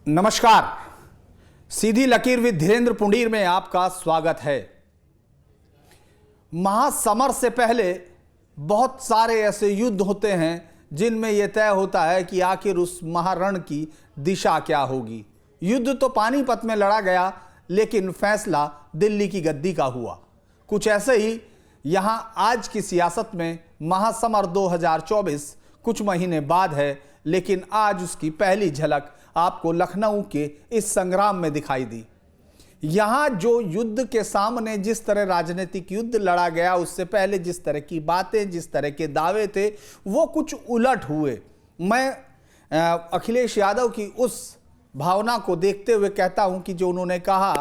नमस्कार। सीधी लकीर विद धीरेन्द्र पुंडीर में आपका स्वागत है। महासमर से पहले बहुत सारे ऐसे युद्ध होते हैं जिनमें यह तय होता है कि आखिर उस महारण की दिशा क्या होगी। युद्ध तो पानीपत में लड़ा गया, लेकिन फैसला दिल्ली की गद्दी का हुआ। कुछ ऐसे ही यहां आज की सियासत में महासमर 2024 कुछ महीने बाद है, लेकिन आज उसकी पहली झलक आपको लखनऊ के इस संग्राम में दिखाई दी। यहां जो युद्ध के सामने जिस तरह राजनीतिक युद्ध लड़ा गया, उससे पहले जिस तरह की बातें, जिस तरह के दावे थे, वो कुछ उलट हुए। मैं अखिलेश यादव की उस भावना को देखते हुए कहता हूं कि जो उन्होंने कहा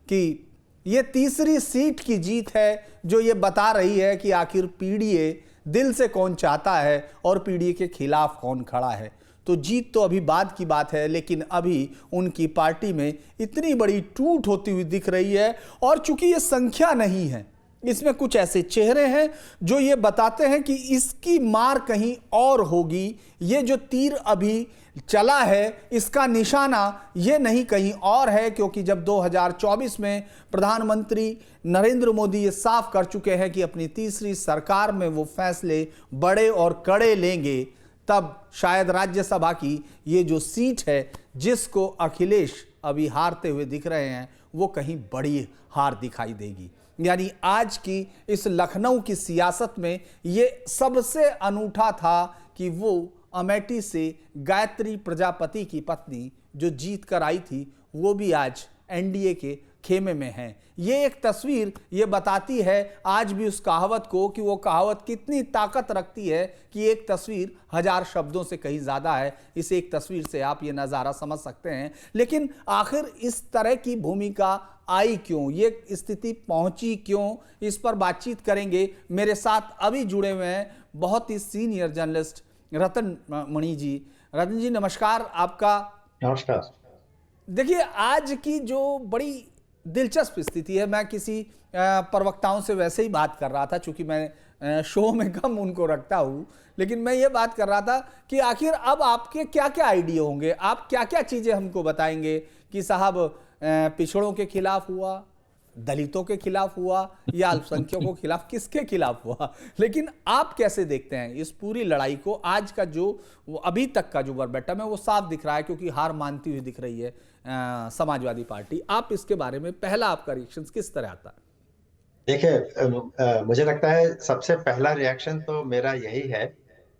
कि ये तीसरी सीट की जीत है, जो ये बता रही है कि आखिर पीडीए दिल से कौन चाहता है और पीडीए के खिलाफ कौन खड़ा है। तो जीत तो अभी बाद की बात है, लेकिन अभी उनकी पार्टी में इतनी बड़ी टूट होती हुई दिख रही है। और चूंकि ये संख्या नहीं है, इसमें कुछ ऐसे चेहरे हैं जो ये बताते हैं कि इसकी मार कहीं और होगी। ये जो तीर अभी चला है, इसका निशाना ये नहीं कहीं और है, क्योंकि जब 2024 में प्रधानमंत्री नरेंद्र मोदी ये साफ कर चुके हैं कि अपनी तीसरी सरकार में वो फैसले बड़े और कड़े लेंगे, तब शायद राज्यसभा की ये जो सीट है जिसको अखिलेश अभी हारते हुए दिख रहे हैं, वो कहीं बड़ी हार दिखाई देगी। यानी आज की इस लखनऊ की सियासत में ये सबसे अनूठा था कि वो अमेठी से गायत्री प्रजापति की पत्नी जो जीत कर आई थी, वो भी आज एनडीए के खेमे में है। ये एक तस्वीर ये बताती है आज भी उस कहावत को कि वो कहावत कितनी ताकत रखती है कि एक तस्वीर हजार शब्दों से कहीं ज्यादा है। इस एक तस्वीर से आप ये नज़ारा समझ सकते हैं। लेकिन आखिर इस तरह की भूमिका आई क्यों, ये स्थिति पहुंची क्यों, इस पर बातचीत करेंगे। मेरे साथ अभी जुड़े हुए हैं बहुत ही सीनियर जर्नलिस्ट रतन मणि जी। रतन जी नमस्कार। आपका नमस्कार। देखिए, आज की जो बड़ी दिलचस्प स्थिति है, मैं किसी प्रवक्ताओं से वैसे ही बात कर रहा था, चूंकि मैं शो में कम उनको रखता हूं, लेकिन मैं ये बात कर रहा था कि आखिर अब आपके क्या क्या आइडिया होंगे, आप क्या क्या चीजें हमको बताएंगे कि साहब पिछड़ों के खिलाफ हुआ, दलितों के खिलाफ हुआ या अल्पसंख्यकों के खिलाफ, किसके खिलाफ हुआ। लेकिन आप कैसे देखते हैं इस पूरी लड़ाई को? आज का जो अभी तक का जो वर्बेटम है वो साफ दिख रहा है, क्योंकि हार मानती हुई दिख रही है समाजवादी पार्टी। आप इसके बारे में पहला आपका रिएक्शन किस तरह आता है? देखिए, मुझे लगता है सबसे पहला रिएक्शन तो मेरा यही है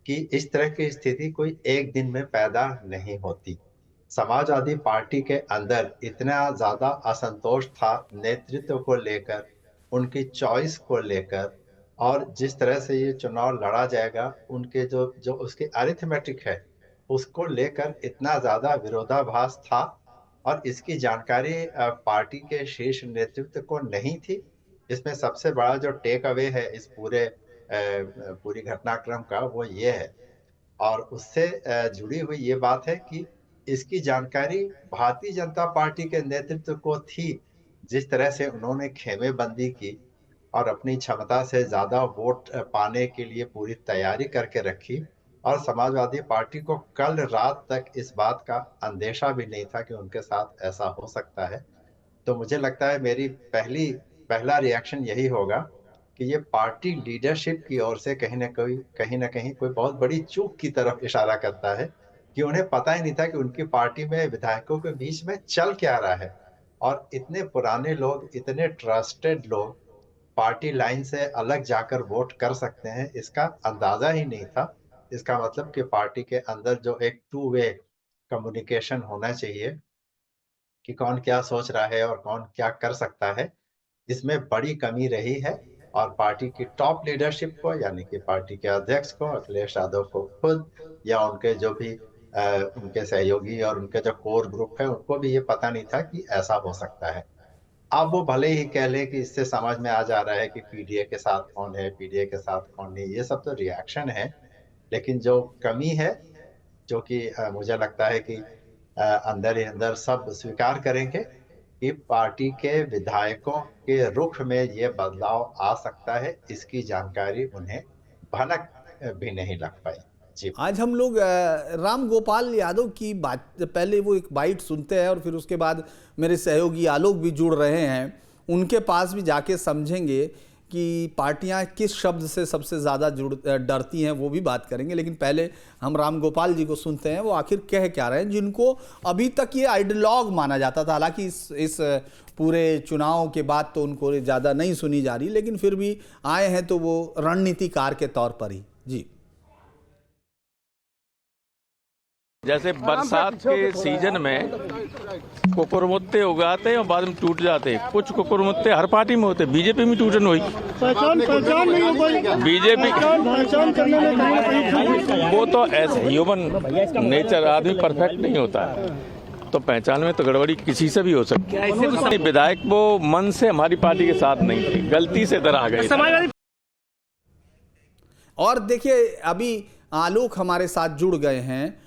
कि इस तरह की स्थिति कोई एक दिन में पैदा नहीं होती। समाजवादी पार्टी के अंदर इतना ज्यादा असंतोष था नेतृत्व को लेकर, उनकी चॉइस को लेकर, और जिस तरह से ये चुनाव लड़ा जाएगा, उनके जो जो उसकी अरिथमेटिक है उसको लेकर इतना ज्यादा विरोधाभास था। और इसकी जानकारी पार्टी के शीर्ष नेतृत्व को नहीं थी। इसमें सबसे बड़ा जो टेक अवे है इस पूरी घटनाक्रम का, वो ये है। और उससे जुड़ी हुई ये बात है कि इसकी जानकारी भारतीय जनता पार्टी के नेतृत्व को थी। जिस तरह से उन्होंने खेमेबंदी की और अपनी क्षमता से ज्यादा वोट पाने के लिए पूरी तैयारी करके रखी, और समाजवादी पार्टी को कल रात तक इस बात का अंदेशा भी नहीं था कि उनके साथ ऐसा हो सकता है। तो मुझे लगता है मेरी पहला रिएक्शन यही होगा कि ये पार्टी लीडरशिप की ओर से कहीं ना कहीं कोई बहुत बड़ी चूक की तरफ इशारा करता है कि उन्हें पता ही नहीं था कि उनकी पार्टी में विधायकों के बीच में चल क्या रहा है। और इतने पुराने लोग, इतने ट्रस्टेड लोग पार्टी लाइन से अलग जाकर वोट कर सकते हैं, इसका अंदाजा ही नहीं था। इसका मतलब कि पार्टी के अंदर जो एक टू वे कम्युनिकेशन होना चाहिए कि कौन क्या सोच रहा है और कौन क्या कर सकता है, इसमें बड़ी कमी रही है। और पार्टी की टॉप लीडरशिप को, यानी कि पार्टी के अध्यक्ष को, अखिलेश यादव को खुद, या उनके जो भी उनके सहयोगी और उनके जो कोर ग्रुप है, उनको भी ये पता नहीं था कि ऐसा हो सकता है। अब वो भले ही कह लें कि इससे समझ में आ जा रहा है कि पीडीए के साथ कौन है, पीडीए के साथ कौन नहीं, ये सब तो रिएक्शन है। लेकिन जो कमी है, जो कि मुझे लगता है कि अंदर ही अंदर सब स्वीकार करेंगे कि पार्टी के विधायकों के रुख में ये बदलाव आ सकता है, इसकी जानकारी उन्हें भनक भी नहीं लग पाई। जी। आज हम लोग राम गोपाल यादव की बात, पहले वो एक बाइट सुनते हैं और फिर उसके बाद मेरे सहयोगी आलोक भी जुड़ रहे हैं, उनके पास भी जाके समझेंगे कि पार्टियां किस शब्द से सबसे ज़्यादा डरती हैं, वो भी बात करेंगे। लेकिन पहले हम राम गोपाल जी को सुनते हैं, वो आखिर कह क्या रहे हैं, जिनको अभी तक ये आइडियलॉग माना जाता था। हालांकि इस पूरे चुनाव के बाद तो उनको ज़्यादा नहीं सुनी जा रही, लेकिन फिर भी आए हैं तो वो रणनीतिकार के तौर पर ही। जी। जैसे बरसात के सीजन में कुकुरमुत्ते उगाते हैं और बाद में टूट जाते हैं। कुछ कुकुरमुत्ते हर पार्टी में होते हैं, बीजेपी में टूटन हुई। पहचान नहीं हो पाई बीजेपी पहचान करने में वो तो ऐसे ह्यूमन नेचर, आदमी परफेक्ट नहीं होता है, तो पहचान में तो गड़बड़ी किसी से भी हो सकती है। विधायक वो मन से हमारी पार्टी के साथ नहीं थे, गलती से इधर आ गए। और देखिए अभी आलोक हमारे साथ जुड़ गए हैं,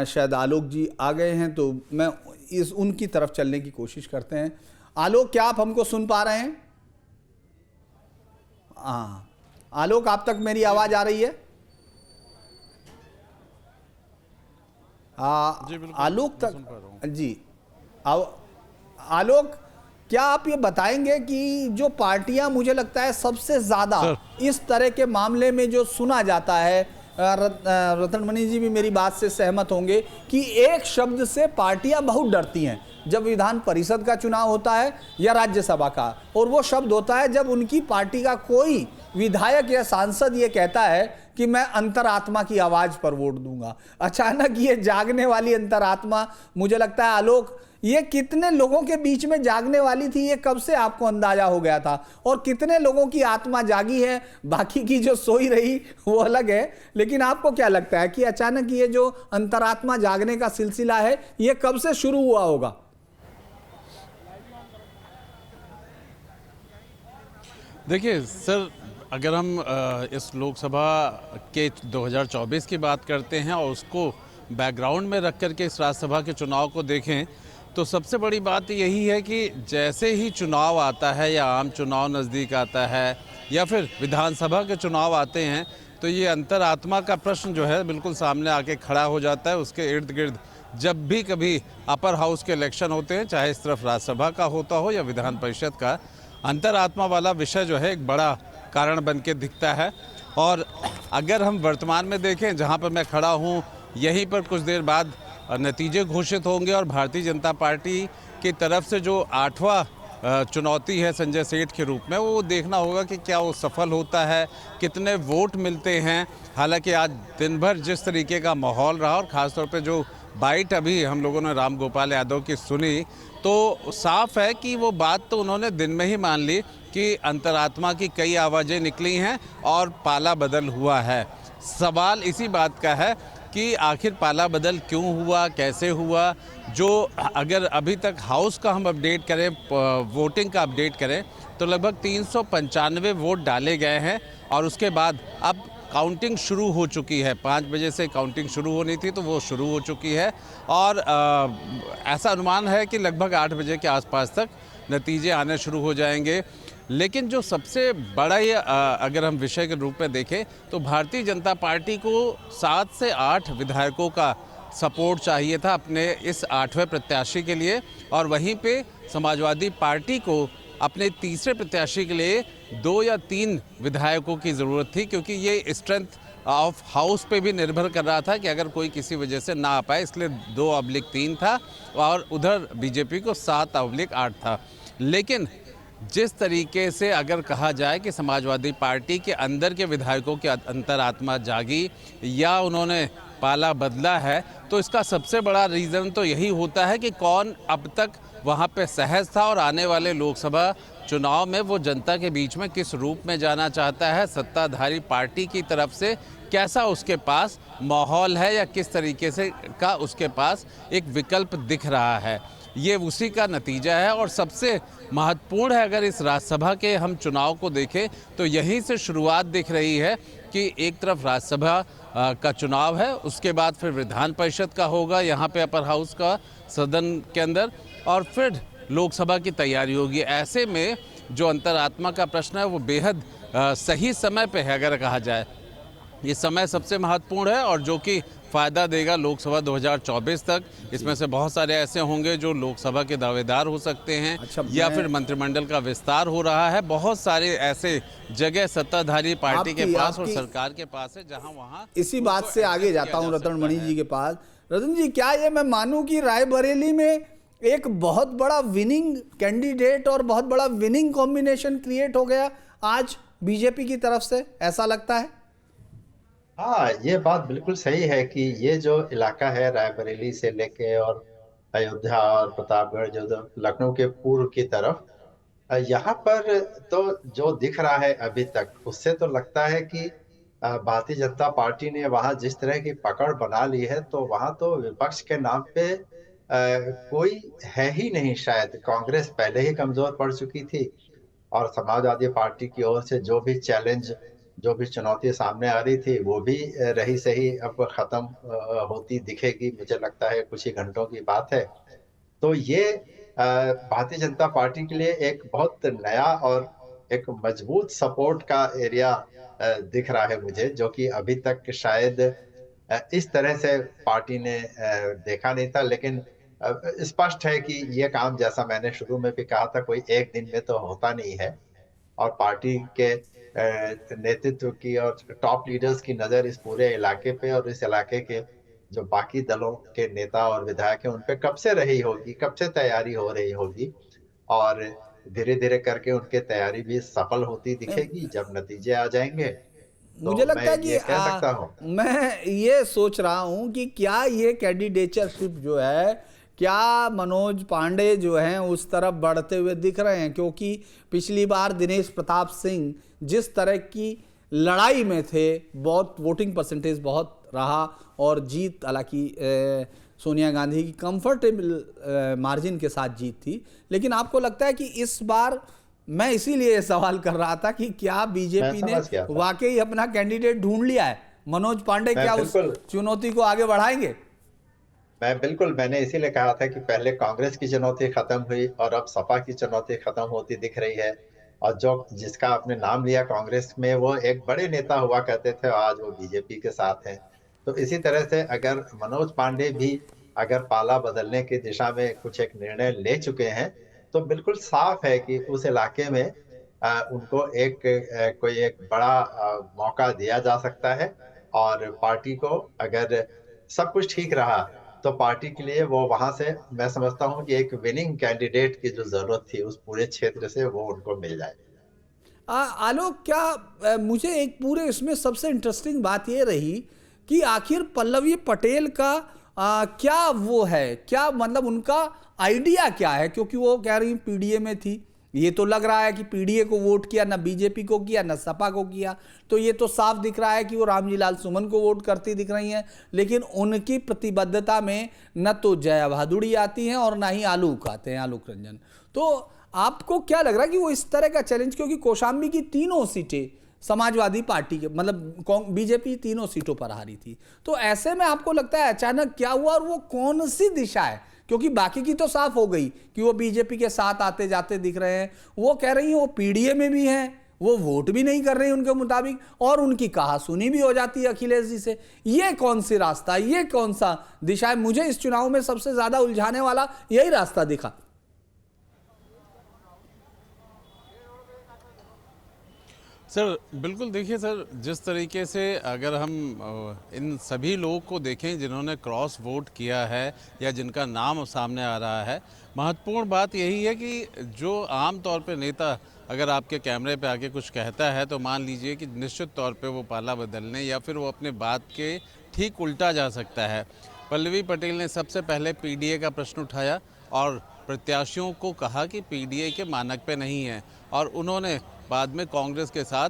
शायद आलोक जी आ गए हैं, तो मैं उनकी तरफ चलने की कोशिश करते हैं। आलोक, क्या आप हमको सुन पा रहे हैं? हाँ आलोक, आप तक मेरी आवाज आ रही है? आलोक तक जी। आलोक, क्या आप ये बताएंगे कि जो पार्टियां, मुझे लगता है सबसे ज्यादा इस तरह के मामले में जो सुना जाता है, रतनमणि जी भी मेरी बात से सहमत होंगे कि एक शब्द से पार्टियां बहुत डरती हैं जब विधान परिषद का चुनाव होता है या राज्यसभा का, और वो शब्द होता है जब उनकी पार्टी का कोई विधायक या सांसद ये कहता है कि मैं अंतरात्मा की आवाज पर वोट दूंगा। अचानक ये जागने वाली अंतरात्मा, मुझे लगता है आलोक, ये कितने लोगों के बीच में जागने वाली थी, ये कब से आपको अंदाजा हो गया था? और कितने लोगों की आत्मा जागी है, बाकी की जो सोई रही वो अलग है, लेकिन आपको क्या लगता है कि अचानक ये जो अंतरात्मा जागने का सिलसिला है, ये कब से शुरू हुआ होगा? देखिए सर, अगर हम इस लोकसभा के 2024 की बात करते हैं और उसको बैकग्राउंड में रख करके इस राज्यसभा के चुनाव को देखें, तो सबसे बड़ी बात यही है कि जैसे ही चुनाव आता है या आम चुनाव नज़दीक आता है या फिर विधानसभा के चुनाव आते हैं, तो ये अंतरात्मा का प्रश्न जो है बिल्कुल सामने आके खड़ा हो जाता है। उसके इर्द गिर्द जब भी कभी अपर हाउस के इलेक्शन होते हैं, चाहे इस तरफ राज्यसभा का होता हो या विधान परिषद का, अंतरात्मा वाला विषय जो है एक बड़ा कारण बन के दिखता है। और अगर हम वर्तमान में देखें, जहाँ पर मैं खड़ा हूँ, यहीं पर कुछ देर बाद नतीजे घोषित होंगे और भारतीय जनता पार्टी की तरफ से जो 8वां चुनौती है संजय सेठ के रूप में, वो देखना होगा कि क्या वो सफल होता है, कितने वोट मिलते हैं। हालांकि आज दिन भर जिस तरीके का माहौल रहा और ख़ासतौर पे जो बाइट अभी हम लोगों ने राम गोपाल यादव की सुनी, तो साफ है कि वो बात तो उन्होंने दिन में ही मान ली कि अंतरात्मा की कई आवाज़ें निकली हैं और पाला बदल हुआ है। सवाल इसी बात का है कि आखिर पाला बदल क्यों हुआ, कैसे हुआ। जो अगर अभी तक हाउस का हम अपडेट करें, वोटिंग का अपडेट करें, तो लगभग 395 वोट डाले गए हैं और उसके बाद अब काउंटिंग शुरू हो चुकी है। 5 बजे से काउंटिंग शुरू होनी थी, तो वो शुरू हो चुकी है और ऐसा अनुमान है कि लगभग 8 बजे के आसपास तक नतीजे आने शुरू हो जाएंगे। लेकिन जो सबसे बड़ा ये अगर हम विषय के रूप में देखें, तो भारतीय जनता पार्टी को 7 से 8 विधायकों का सपोर्ट चाहिए था अपने इस 8वें प्रत्याशी के लिए, और वहीं पे समाजवादी पार्टी को अपने तीसरे प्रत्याशी के लिए 2 या 3 विधायकों की ज़रूरत थी, क्योंकि ये स्ट्रेंथ ऑफ हाउस पे भी निर्भर कर रहा था कि अगर कोई किसी वजह से ना आ पाए, इसलिए 2/3 था और उधर बीजेपी को 7/8 था। लेकिन जिस तरीके से अगर कहा जाए कि समाजवादी पार्टी के अंदर के विधायकों की अंतरात्मा जागी या उन्होंने पाला बदला है, तो इसका सबसे बड़ा रीज़न तो यही होता है कि कौन अब तक वहाँ पे सहज था और आने वाले लोकसभा चुनाव में वो जनता के बीच में किस रूप में जाना चाहता है, सत्ताधारी पार्टी की तरफ से कैसा उसके पास माहौल है या किस तरीके से का उसके पास एक विकल्प दिख रहा है। ये उसी का नतीजा है और सबसे महत्वपूर्ण है। अगर इस राज्यसभा के हम चुनाव को देखें तो यहीं से शुरुआत दिख रही है कि एक तरफ राज्यसभा का चुनाव है, उसके बाद फिर विधान परिषद का होगा यहाँ पे अपर हाउस का सदन के अंदर, और फिर लोकसभा की तैयारी होगी। ऐसे में जो अंतरात्मा का प्रश्न है वो बेहद सही समय पे है अगर कहा जाए। ये समय सबसे महत्वपूर्ण है और जो कि फ़ायदा देगा लोकसभा 2024 तक। इसमें से बहुत सारे ऐसे होंगे जो लोकसभा के दावेदार हो सकते हैं, अच्छा, या फिर मंत्रिमंडल का विस्तार हो रहा है। बहुत सारे ऐसे जगह सत्ताधारी पार्टी के पास और सरकार के पास है जहां वहां इसी बात से आगे जाता हूं रतन मणि जी के पास। रतन जी, क्या ये मैं मानूं कि रायबरेली में एक बहुत बड़ा विनिंग कैंडिडेट और बहुत बड़ा विनिंग कॉम्बिनेशन क्रिएट हो गया आज बीजेपी की तरफ से, ऐसा लगता है? हाँ, ये बात बिल्कुल सही है कि ये जो इलाका है रायबरेली से लेके और अयोध्या और प्रतापगढ़ जो लखनऊ के पूर्व की तरफ, यहाँ पर तो जो दिख रहा है अभी तक, उससे तो लगता है कि भारतीय जनता पार्टी ने वहाँ जिस तरह की पकड़ बना ली है, तो वहाँ तो विपक्ष के नाम पे कोई है ही नहीं। शायद कांग्रेस पहले ही कमजोर पड़ चुकी थी और समाजवादी पार्टी की ओर से जो भी चैलेंज, जो भी चुनौती सामने आ रही थी, वो भी रही सही अब खत्म होती दिखेगी। मुझे लगता है कुछ ही घंटों की बात है। तो ये भारतीय जनता पार्टी के लिए एक बहुत नया और एक मजबूत सपोर्ट का एरिया दिख रहा है मुझे, जो कि अभी तक शायद इस तरह से पार्टी ने देखा नहीं था। लेकिन स्पष्ट है कि ये काम, जैसा मैंने शुरू में भी कहा था, कोई एक दिन में तो होता नहीं है और पार्टी के नेतृत्व की और टॉप लीडर्स की नजर इस पूरे इलाके पे और इस इलाके के जो बाकी दलों के नेता और विधायक हैं उन पे कब से रही होगी, कब से तैयारी हो रही होगी, और धीरे धीरे करके उनकी तैयारी भी सफल होती दिखेगी जब नतीजे आ जाएंगे। तो मुझे लगता है मैं ये कह सकता हूँ। मैं ये सोच रहा हूं कि क्या ये कैंडिडेटशिप जो है, क्या मनोज पांडे जो हैं उस तरफ बढ़ते हुए दिख रहे हैं? क्योंकि पिछली बार दिनेश प्रताप सिंह जिस तरह की लड़ाई में थे, बहुत वोटिंग परसेंटेज बहुत रहा और जीत हालांकि सोनिया गांधी की कंफर्टेबल मार्जिन के साथ जीत थी। लेकिन आपको लगता है कि इस बार, मैं इसीलिए सवाल कर रहा था कि क्या बीजेपी ने वाकई अपना कैंडिडेट ढूंढ लिया है? मनोज पांडे क्या उस चुनौती को आगे बढ़ाएंगे? मैंने इसीलिए कहा था कि पहले कांग्रेस की चुनौती खत्म हुई और अब सपा की चुनौती खत्म होती दिख रही है। और जो जिसका आपने नाम लिया कांग्रेस में, वो एक बड़े नेता हुआ करते थे, आज वो बीजेपी के साथ हैं। तो इसी तरह से अगर मनोज पांडे भी अगर पाला बदलने की दिशा में कुछ एक निर्णय ले चुके हैं, तो बिल्कुल साफ है कि उस इलाके में उनको कोई एक बड़ा मौका दिया जा सकता है। और पार्टी को अगर सब कुछ ठीक रहा तो पार्टी के लिए वो वहां से, मैं समझता हूं कि एक विनिंग कैंडिडेट की जो जरूरत थी उस पूरे क्षेत्र से, वो उनको मिल जाए। आलोक, क्या मुझे एक पूरे इसमें सबसे इंटरेस्टिंग बात ये रही कि आखिर पल्लवी पटेल का क्या वो है, क्या मतलब उनका आइडिया क्या है? क्योंकि वो कह रही पीडीए में थी, ये तो लग रहा है कि पीडीए को वोट किया, ना बीजेपी को किया, ना सपा को किया। तो ये तो साफ दिख रहा है कि वो रामजी लाल सुमन को वोट करती दिख रही हैं। लेकिन उनकी प्रतिबद्धता में न तो जया भादुड़ी आती हैं और ना ही आलोक आते हैं, आलोक रंजन। तो आपको क्या लग रहा है कि वो इस तरह का चैलेंज, क्योंकि कौशाम्बी की तीनों सीटें समाजवादी पार्टी के, मतलब बीजेपी तीनों सीटों पर हारी थी, तो ऐसे में आपको लगता है अचानक क्या हुआ और वो कौन सी दिशा है? क्योंकि बाकी की तो साफ हो गई कि वो बीजेपी के साथ आते जाते दिख रहे हैं, वो कह रही हैं वो पीडीए में भी हैं, वो वोट भी नहीं कर रही उनके मुताबिक, और उनकी कहासुनी भी हो जाती है अखिलेश जी से। ये कौन सी रास्ता, ये कौन सा दिशा है? मुझे इस चुनाव में सबसे ज्यादा उलझाने वाला यही रास्ता दिखा। सर बिल्कुल, देखिए सर, जिस तरीके से अगर हम इन सभी लोगों को देखें जिन्होंने क्रॉस वोट किया है या जिनका नाम सामने आ रहा है, महत्वपूर्ण बात यही है कि जो आम तौर पे नेता अगर आपके कैमरे पे आके कुछ कहता है तो मान लीजिए कि निश्चित तौर पे वो पाला बदलने या फिर वो अपने बात के ठीक उल्टा जा सकता है। पल्लवी पटेल ने सबसे पहले पीडीए का प्रश्न उठाया और प्रत्याशियों को कहा कि पीडीए के मानक पे नहीं है, और उन्होंने बाद में कांग्रेस के साथ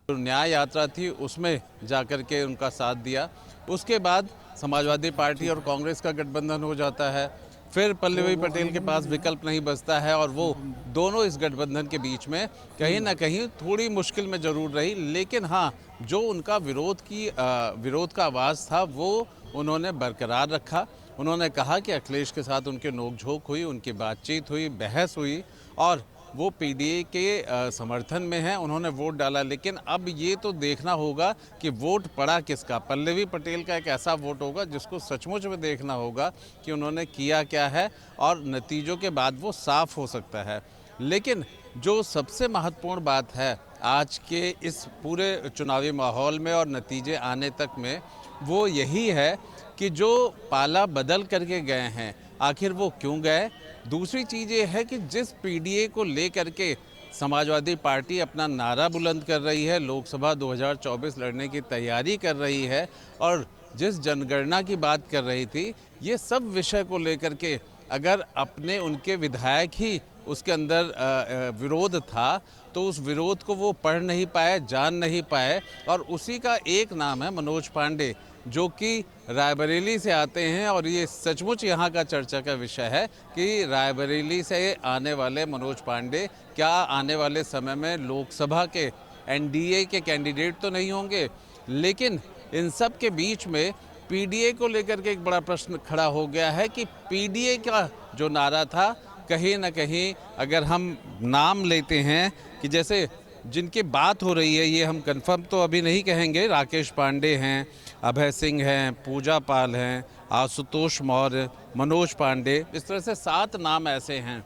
जो न्याय यात्रा थी उसमें जाकर के उनका साथ दिया। उसके बाद समाजवादी पार्टी और कांग्रेस का गठबंधन हो जाता है, फिर पल्लवी पटेल के पास विकल्प नहीं बचता है और वो दोनों इस गठबंधन के बीच में कहीं ना कहीं थोड़ी मुश्किल में ज़रूर रही। लेकिन हाँ, जो उनका विरोध का आवाज़ था वो उन्होंने बरकरार रखा। उन्होंने कहा कि अखिलेश के साथ उनके नोकझोंक हुई, उनकी बातचीत हुई, बहस हुई, और वो पीडीए के समर्थन में हैं, उन्होंने वोट डाला। लेकिन अब ये तो देखना होगा कि वोट पड़ा किसका। पल्लवी पटेल का एक ऐसा वोट होगा जिसको सचमुच में देखना होगा कि उन्होंने किया क्या है, और नतीजों के बाद वो साफ हो सकता है। लेकिन जो सबसे महत्वपूर्ण बात है आज के इस पूरे चुनावी माहौल में और नतीजे आने तक में, वो यही है कि जो पाला बदल करके गए हैं आखिर वो क्यों गए। दूसरी चीज़ ये है कि जिस पीडीए को लेकर के समाजवादी पार्टी अपना नारा बुलंद कर रही है, लोकसभा 2024 लड़ने की तैयारी कर रही है, और जिस जनगणना की बात कर रही थी, ये सब विषय को लेकर के अगर अपने उनके विधायक ही उसके अंदर विरोध था, तो उस विरोध को वो पढ़ नहीं पाए, जान नहीं पाए। और उसी का एक नाम है मनोज पांडे, जो कि रायबरेली से आते हैं। और ये सचमुच यहाँ का चर्चा का विषय है कि रायबरेली से आने वाले मनोज पांडे क्या आने वाले समय में लोकसभा के एनडीए के कैंडिडेट तो नहीं होंगे। लेकिन इन सब के बीच में पीडीए को लेकर के एक बड़ा प्रश्न खड़ा हो गया है कि पीडीए का जो नारा था, कहीं ना कहीं अगर हम नाम लेते हैं कि जैसे जिनकी बात हो रही है, ये हम कंफर्म तो अभी नहीं कहेंगे, राकेश पांडे हैं, अभय सिंह हैं, पूजा पाल हैं, आशुतोष मौर्य, मनोज पांडे, इस तरह से 7 नाम ऐसे हैं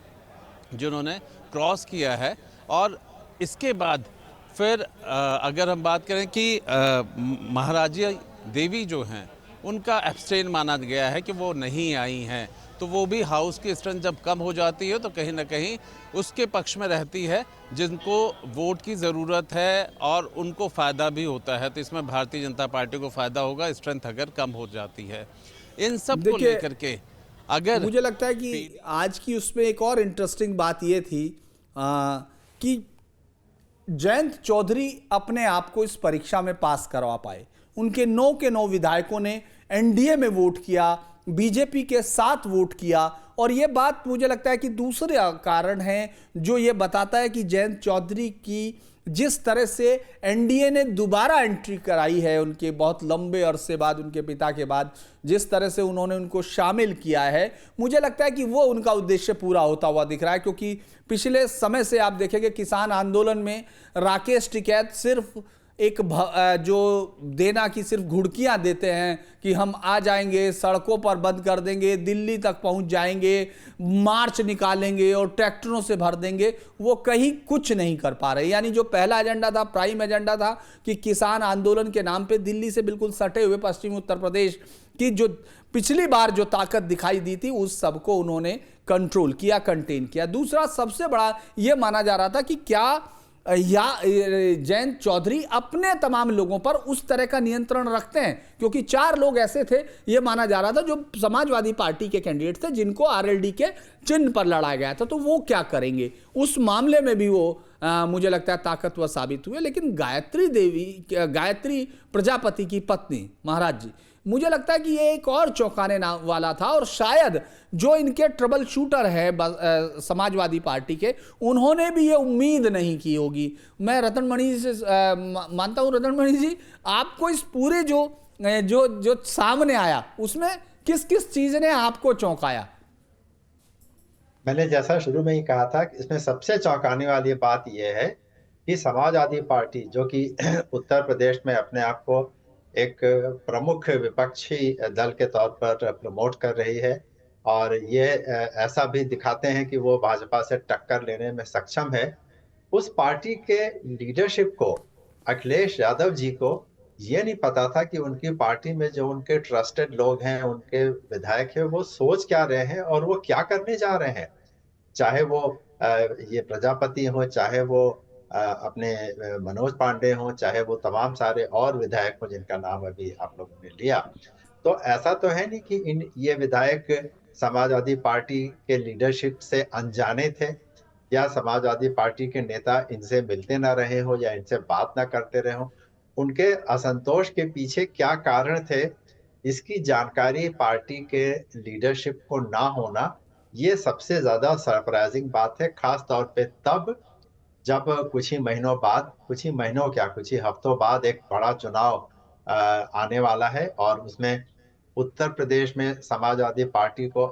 जिन्होंने क्रॉस किया है। और इसके बाद फिर अगर हम बात करें कि महाराजा देवी जो हैं, उनका एब्सटेन माना गया है कि वो नहीं आई हैं, तो वो भी हाउस की स्ट्रेंथ जब कम हो जाती है तो कहीं ना कहीं उसके पक्ष में रहती है जिनको वोट की ज़रूरत है और उनको फ़ायदा भी होता है। तो इसमें भारतीय जनता पार्टी को फ़ायदा होगा स्ट्रेंथ अगर कम हो जाती है। इन सब को लेकर के अगर मुझे लगता है कि आज की उसमें एक और इंटरेस्टिंग बात ये थी कि जयंत चौधरी अपने आप को इस परीक्षा में पास करवा पाए। उनके 9 के 9 विधायकों ने एनडीए में वोट किया, बीजेपी के 7 वोट किया। और ये बात मुझे लगता है कि दूसरा कारण है जो ये बताता है कि जयंत चौधरी की जिस तरह से एनडीए ने दोबारा एंट्री कराई है, उनके बहुत लंबे अरसे बाद, उनके पिता के बाद, जिस तरह से उन्होंने उनको शामिल किया है, मुझे लगता है कि वो उनका उद्देश्य पूरा होता हुआ दिख रहा है। क्योंकि पिछले समय से आप देखेंगे किसान आंदोलन में राकेश टिकैत सिर्फ एक जो देना की सिर्फ घुड़कियां देते हैं कि हम आ जाएंगे, सड़कों पर बंद कर देंगे, दिल्ली तक पहुंच जाएंगे, मार्च निकालेंगे और ट्रैक्टरों से भर देंगे, वो कहीं कुछ नहीं कर पा रहे। यानी जो पहला एजेंडा था, प्राइम एजेंडा था कि किसान आंदोलन के नाम पे दिल्ली से बिल्कुल सटे हुए पश्चिमी उत्तर प्रदेश की जो पिछली बार जो ताकत दिखाई दी थी, उस सबको उन्होंने कंट्रोल किया, कंटेन किया। दूसरा सबसे बड़ा यह माना जा रहा था कि क्या या जयंत चौधरी अपने तमाम लोगों पर उस तरह का नियंत्रण रखते हैं, क्योंकि 4 लोग ऐसे थे, यह माना जा रहा था, जो समाजवादी पार्टी के कैंडिडेट थे, जिनको आरएलडी के चिन्ह पर लड़ाया गया था। तो वो क्या करेंगे उस मामले में भी वो मुझे लगता है ताकतवर साबित हुए। लेकिन गायत्री प्रजापति की पत्नी महाराज जी, मुझे लगता है कि ये एक और चौंकाने वाला था। और शायद जो इनके ट्रबल शूटर है समाजवादी पार्टी के, उन्होंने भी ये उम्मीद नहीं की होगी। मैं रतन मणि जी से मानता हूं, रतन मणि जी, आपको इस पूरे जो सामने आया, उसमें किस किस चीज ने आपको चौंकाया? मैंने जैसा शुरू में ही कहा था कि इसमें सबसे चौंकाने वाली बात यह है कि समाजवादी पार्टी, जो कि उत्तर प्रदेश में अपने आप को एक प्रमुख विपक्षी दल के तौर पर प्रमोट कर रही है, और ये ऐसा भी दिखाते हैं कि वो भाजपा से टक्कर लेने में सक्षम है, उस पार्टी के लीडरशिप को, अखिलेश यादव जी को ये नहीं पता था कि उनकी पार्टी में जो उनके ट्रस्टेड लोग हैं, उनके विधायक हैं, वो सोच क्या रहे हैं और वो क्या करने जा रहे हैं। चाहे वो ये प्रजापति हो, चाहे वो अपने मनोज पांडे हो, चाहे वो तमाम सारे और विधायक हो जिनका नाम अभी आप लोगों ने लिया। तो ऐसा तो है नहीं कि ये विधायक समाजवादी पार्टी के लीडरशिप से अनजाने थे, या समाजवादी पार्टी के नेता इनसे मिलते ना रहे हो या इनसे बात ना करते रहे हो। उनके असंतोष के पीछे क्या कारण थे, इसकी जानकारी पार्टी के लीडरशिप को ना होना, ये सबसे ज्यादा सरप्राइजिंग बात है। खास तौर पे तब जब कुछ ही हफ्तों बाद एक बड़ा चुनाव आने वाला है, और उसमें उत्तर प्रदेश में समाजवादी पार्टी को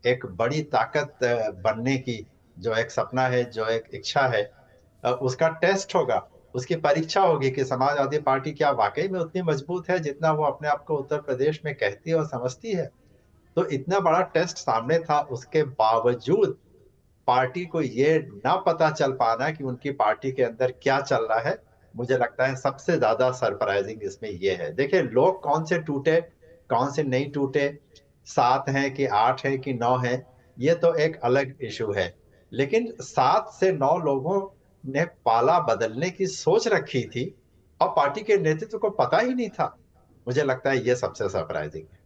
एक बड़ी ताकत बनने की जो एक सपना है, जो एक इच्छा है, उसका टेस्ट होगा, उसकी परीक्षा होगी कि समाजवादी पार्टी क्या वाकई में उतनी मजबूत है जितना वो अपने आप को उत्तर प्रदेश में कहती है और समझती है। तो इतना बड़ा टेस्ट सामने था, उसके बावजूद पार्टी को ये ना पता चल पाना कि उनकी पार्टी के अंदर क्या चल रहा है, मुझे लगता है सबसे ज्यादा सरप्राइजिंग इसमें ये है। देखिए, लोग कौन से टूटे, कौन से नहीं टूटे, 7 हैं कि 8 हैं कि 9 हैं, ये तो एक अलग इशू है। लेकिन 7 से 9 लोगों ने पाला बदलने की सोच रखी थी और पार्टी के नेतृत्व को पता ही नहीं था। मुझे लगता है ये सबसे सरप्राइजिंग है।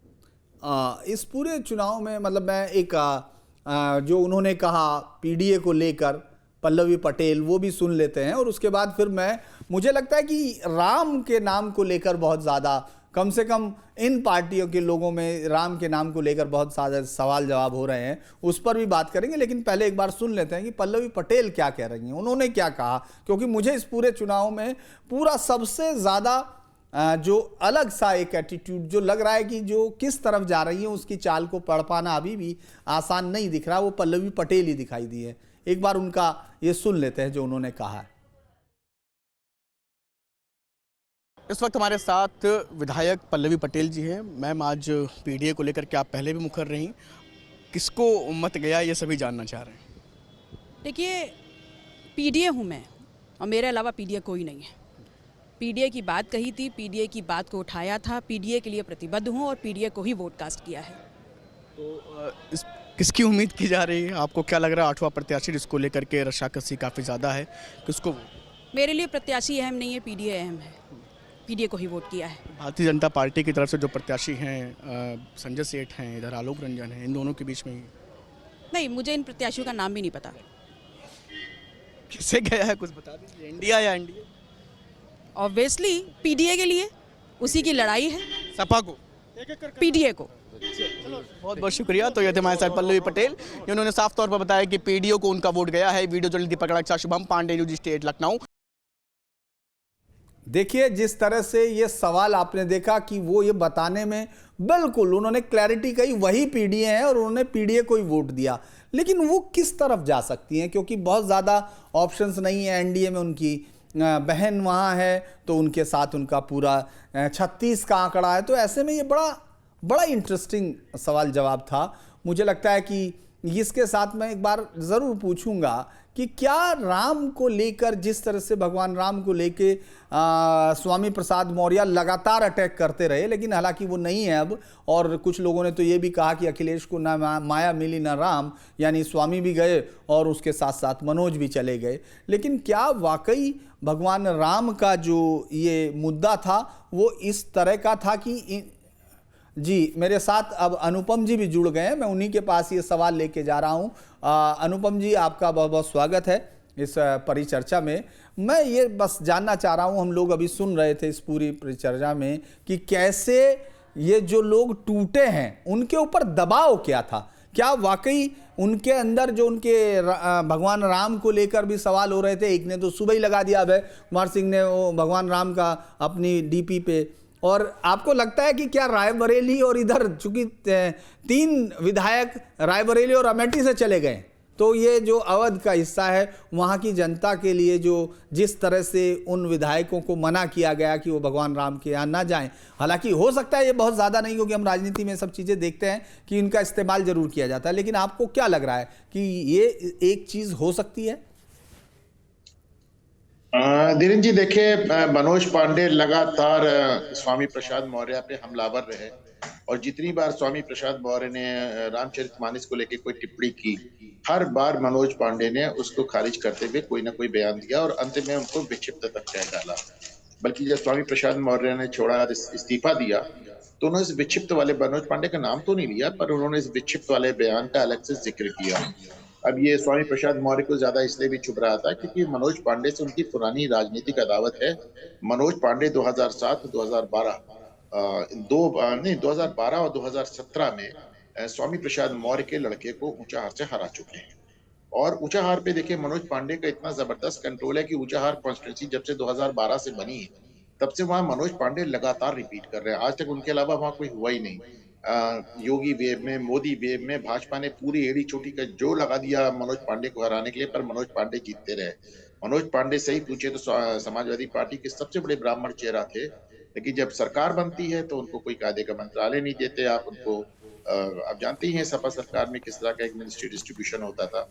इस पूरे चुनाव में मतलब मैं एक जो उन्होंने कहा पीडीए को लेकर पल्लवी पटेल, वो भी सुन लेते हैं और उसके बाद फिर मुझे लगता है कि राम के नाम को लेकर बहुत ज़्यादा, कम से कम इन पार्टियों के लोगों में राम के नाम को लेकर बहुत सारे सवाल जवाब हो रहे हैं, उस पर भी बात करेंगे। लेकिन पहले एक बार सुन लेते हैं कि पल्लवी पटेल क्या कह रही हैं, उन्होंने क्या कहा, क्योंकि मुझे इस पूरे चुनाव में पूरा सबसे ज़्यादा जो अलग सा एक एटीट्यूड जो लग रहा है कि जो किस तरफ जा रही है उसकी चाल को पढ़ पाना अभी भी आसान नहीं दिख रहा, वो पल्लवी पटेल ही दिखाई दी है। एक बार उनका ये सुन लेते हैं जो उन्होंने कहा है। इस वक्त हमारे साथ विधायक पल्लवी पटेल जी हैं। मैम, आज पीडीए को लेकर के आप पहले भी मुखर रही, किसको मत गया ये सभी जानना चाह रहे हैं। देखिए, पीडीए हूँ मैं और मेरे अलावा पीडीए कोई नहीं है। पीडीए की बात कही थी, पीडीए की बात को उठाया था, पीडीए के लिए प्रतिबद्ध हूँ और पीडीए को ही वोट कास्ट किया है। तो किसकी उम्मीद की जा रही है? आपको क्या लग रहा है 8वां प्रत्याशी जिसको लेकर के रस्साकसी काफ़ी ज़्यादा है, किसको? मेरे लिए प्रत्याशी अहम नहीं है, पीडीए अहम है। पीडीए को ही वोट किया है। भारतीय जनता पार्टी की तरफ से जो प्रत्याशी हैं, संजय सेठ हैं, इधर आलोक रंजन हैं, इन दोनों के बीच में ही नहीं, मुझे इन प्रत्याशियों का नाम भी नहीं पता। किसे गया है कुछ बता दीजिए, इंडिया या एनडीए? ऑब्वियसली पीडीए के लिए, उसी की लड़ाई है। सपा को, पीडीए को। बहुत बहुत शुक्रिया। तो ये थे हमारे साथ पल्लवी पटेल, उन्होंने साफ तौर पर बताया कि पीडीओ को उनका वोट गया है। वीडियो जल्दी पकड़ा के साथ शुभम पांडे, न्यूज स्टेट लखनऊ। देखिए, जिस तरह से ये सवाल आपने देखा कि वो ये बताने में बिल्कुल उन्होंने क्लैरिटी कही वही पीडीए है और उन्होंने पीडीए को ही वोट दिया, लेकिन वो किस तरफ जा सकती हैं क्योंकि बहुत ज़्यादा ऑप्शंस नहीं है। एनडीए में उनकी बहन वहाँ है तो उनके साथ उनका पूरा 36 का आंकड़ा है। तो ऐसे में ये बड़ा इंटरेस्टिंग सवाल जवाब था। मुझे लगता है कि इसके साथ मैं एक बार ज़रूर पूछूंगा कि क्या राम को लेकर, जिस तरह से भगवान राम को लेके स्वामी प्रसाद मौर्य लगातार अटैक करते रहे, लेकिन हालांकि वो नहीं है अब, और कुछ लोगों ने तो ये भी कहा कि अखिलेश को ना माया मिली ना राम, यानी स्वामी भी गए और उसके साथ साथ मनोज भी चले गए। लेकिन क्या वाकई भगवान राम का जो ये मुद्दा था वो इस तरह का था कि जी, मेरे साथ अब अनुपम जी भी जुड़ गए हैं, मैं उन्हीं के पास ये सवाल लेके जा रहा हूँ। अनुपम जी, आपका बहुत बहुत स्वागत है इस परिचर्चा में। मैं ये बस जानना चाह रहा हूँ, हम लोग अभी सुन रहे थे इस पूरी परिचर्चा में कि कैसे ये जो लोग टूटे हैं उनके ऊपर दबाव क्या था, क्या वाकई उनके अंदर जो उनके भगवान राम को लेकर भी सवाल हो रहे थे। एक ने तो सुबह ही लगा दिया अभय कुमार सिंह ने वो भगवान राम का अपनी डीपी पे, और आपको लगता है कि क्या रायबरेली और इधर चूंकि 3 विधायक रायबरेली और अमेठी से चले गए, तो ये जो अवध का हिस्सा है वहाँ की जनता के लिए जो जिस तरह से उन विधायकों को मना किया गया कि वो भगवान राम के यहाँ ना जाएं, हालांकि हो सकता है ये बहुत ज़्यादा नहीं, क्योंकि हम राजनीति में सब चीज़ें देखते हैं कि इनका इस्तेमाल जरूर किया जाता है, लेकिन आपको क्या लग रहा है कि ये एक चीज़ हो सकती है? धीरेन्द्र जी, देखिए, मनोज पांडे लगातार स्वामी प्रसाद मौर्य पे हमलावर रहे और जितनी बार स्वामी प्रसाद मौर्य ने रामचरितमानस को लेकर कोई टिप्पणी की, हर बार मनोज पांडे ने उसको खारिज करते हुए कोई ना कोई बयान दिया और अंत में उनको विक्षिप्त तक कह डाला। बल्कि जब स्वामी प्रसाद मौर्य ने छोड़ा, इस्तीफा दिया, तो उन्होंने इस विक्षिप्त वाले मनोज पांडे का नाम तो नहीं लिया, पर उन्होंने इस विक्षिप्त वाले बयान का अलग से जिक्र किया। अब ये स्वामी प्रसाद मौर्य को ज्यादा इसलिए भी चुभ रहा था क्योंकि मनोज पांडे से उनकी पुरानी राजनीतिक अदावत है। मनोज पांडे 2007, 2012 और 2017 में स्वामी प्रसाद मौर्य के लड़के को ऊंचाहार से हरा चुके हैं। और ऊंचाहार पे देखिए, मनोज पांडे का इतना जबरदस्त कंट्रोल है कि ऊंचाहार कॉन्स्टिट्यूंसी जब से 2012 से बनी है, तब से वहां मनोज पांडे लगातार रिपीट कर रहे हैं। आज तक उनके अलावा वहां कोई हुआ ही नहीं। योगी वेव में, मोदी वेव में भाजपा ने पूरी एड़ी चोटी का जो लगा दिया मनोज पांडे को हराने के लिए, पर मनोज पांडे जीतते रहे। मनोज पांडे से ही पूछे तो समाजवादी पार्टी के सबसे बड़े ब्राह्मण चेहरा थे, लेकिन जब सरकार बनती है तो उनको कोई कायदे का मंत्रालय नहीं देते। आप उनको आप जानते ही हैं सपा सरकार में किस तरह का एक मिनिस्ट्री डिस्ट्रीब्यूशन होता था।